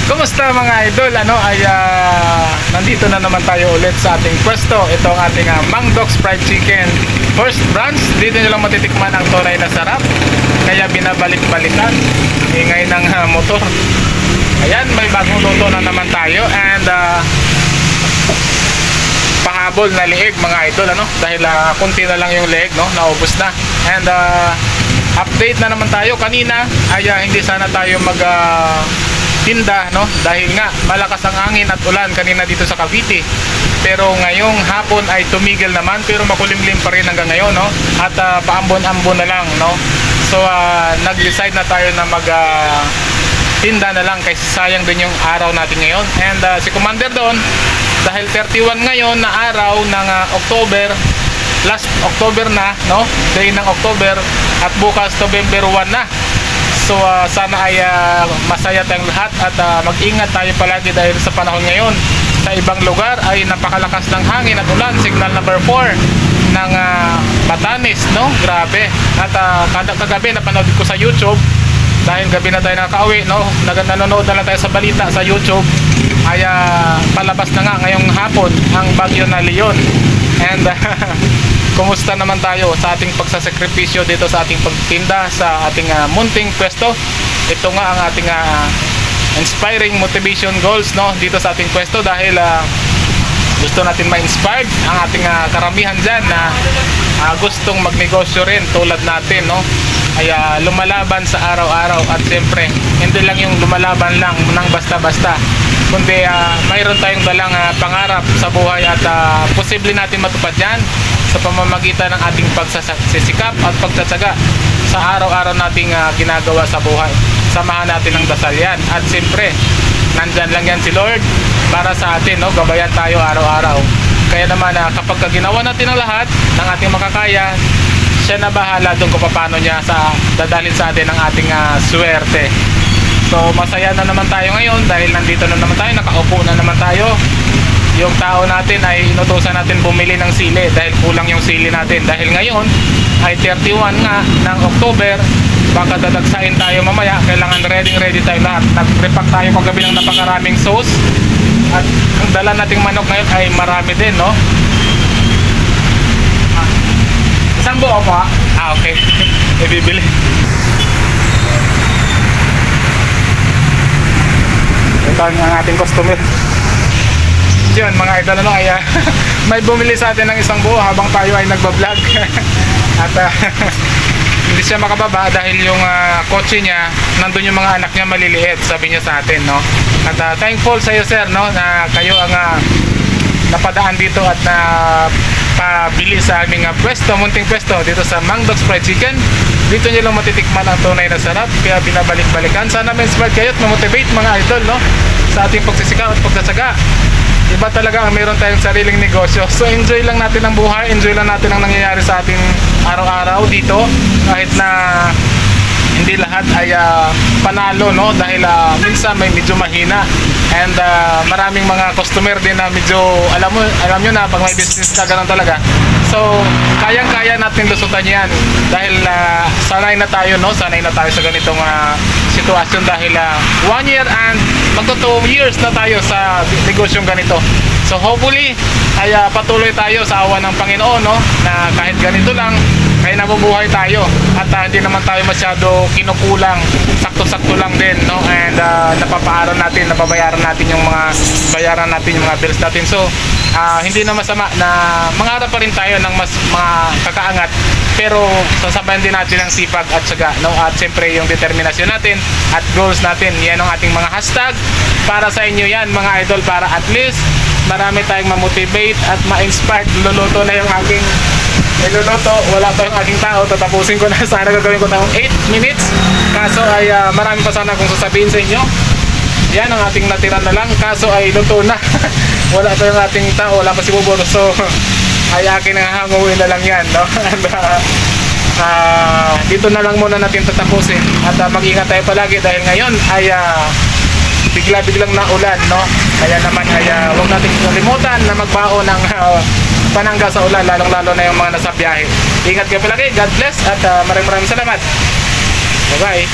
Kumusta mga idol? Nandito na naman tayo ulit sa ating pwesto. Ito ang ating Mang Doc's Fried Chicken First Branch. Dito nyo lang matitikman ang tunay na sarap. Kaya binabalik-balikan. Ingay ng motor. Ayan, may bagong luto na naman tayo. And pahabol na liig mga idol, dahil kunti na lang yung liig, naubos na. And update na naman tayo. Kanina ay hindi sana tayo tinda, dahil nga malakas ang hangin at ulan kanina dito sa Cavite. Pero ngayong hapon ay tumigil naman, pero makulimlim pa rin hanggang ngayon, at paambon-ambon na lang, So nag-decide na tayo na tinda na lang kasi sayang din yung araw natin ngayon. And si Commander doon, dahil 31 ngayon na araw ng October, last October na, day ng October, at bukas November 1 na. So sana ay masaya tayong lahat at mag-ingat tayo palagi dahil sa panahon ngayon sa ibang lugar ay napakalakas ng hangin at ulan. Signal number 4 ng Batanes, grabe. At kagabi napanood ko sa YouTube, dahil gabi na tayo nakauwi, nanonood na lang tayo sa balita sa YouTube, ay palabas na nga ngayong hapon ang bagyo na Leon. And kumusta naman tayo sa ating pagsasakripisyo dito sa ating pagtinda sa ating munting pwesto. Ito nga ang ating inspiring motivation goals, dito sa ating pwesto, dahil gusto natin ma-inspired ang ating karamihan dyan na gustong magnegosyo rin tulad natin, ay lumalaban sa araw-araw. At siyempre hindi lang yung lumalaban lang ng basta-basta, kundi mayroon tayong dalang pangarap sa buhay at posible natin matupad yan sa pamamagitan ng ating pagsisikap at pagtsatsaga sa araw-araw nating ginagawa sa buhay. Samahan natin ang dasal yan, at siyempre nandyan lang yan si Lord para sa atin, gabayan tayo araw-araw. Kaya naman kapag ginawa natin ang lahat ng ating makakaya, siya na bahala doon kung paano niya dadalhin sa atin ang ating swerte. So masaya na naman tayo ngayon dahil nandito na naman tayo, nakaupo na naman tayo. Yung tao natin ay inutusan natin bumili ng sili dahil kulang yung sili natin. Dahil ngayon ay 31 nga ng October, baka dadagsain tayo mamaya. Kailangan ready tayo lahat. Nag-repack tayo kagabi ng napakaraming sauce. At ang dala nating manok ngayon ay marami din, Isang buo pa? Okay. Ibibili. Ito ang ating customer. Yun mga idol, ay may bumili sa atin ng isang buo habang tayo ay nagbablog. At hindi siya makababa dahil yung kotse niya, nandun yung mga anak niya maliliit, sabi niya sa atin, At thankful sa iyo sir, na kayo ang napadaan dito at pabili sa aming pwesto, munting pwesto dito sa Mang Doc's Fried Chicken. Dito nyo lang matitikman ang tunay na sarap, kaya binabalik-balikan. Sana ma-inspired kayo at ma-motivate mga idol, sa ating pagsisikap at pagtsatsaga. Iba talaga ang meron tayong sariling negosyo. So enjoy lang natin ang buhay, enjoy lang natin ang nangyayari sa ating araw-araw dito, kahit na hindi lahat ay panalo, dahil minsan may medyo mahina. And maraming mga customer din na medyo alam nyo na pag may business ka, ganun talaga. So kayang-kaya natin lusutan yan dahil sanay na tayo, sanay na tayo sa ganitong sitwasyon, dahil 1 year and magto 2 years na tayo sa negosyong ganito. So hopefully ay patuloy tayo sa awa ng Panginoon, na kahit ganito lang ay nabubuhay tayo at hindi naman tayo masyado kinukulang, sakto-sakto lang din, and napapaaral natin, nababayaran natin yung mga bayaran natin, yung mga bills natin. So hindi na masama na mangarap pa rin tayo ng mas mga kakaangat, pero sasabayan din natin ang sipag at syaga, at siyempre yung determinasyon natin at goals natin. Yan ang ating mga hashtag para sa inyo yan mga idol, para at least marami tayong ma-motivate at ma-inspired. Luluto na yung aking niluluto, wala pa yung aking tao, tatapusin ko na. Sana gagawin ko ng 8 minutes, kaso ay marami pa sana kung sasabihin sa inyo. Yan ang ating natira na lang, kaso ay luto na. Wala pa yung ating tao, wala pa si Bubor, so ay akin ang hanguin na lang yan, And dito na lang muna natin tatapusin at mag-ingat tayo palagi dahil ngayon ay bigla-biglang na ulan, Kaya naman ay huwag natin kalimutan na magbao ng panangga sa ulan, lalong-lalo na yung mga nasa biyahe. Ingat kayo palagi, God bless, at maraming salamat. Bye-bye.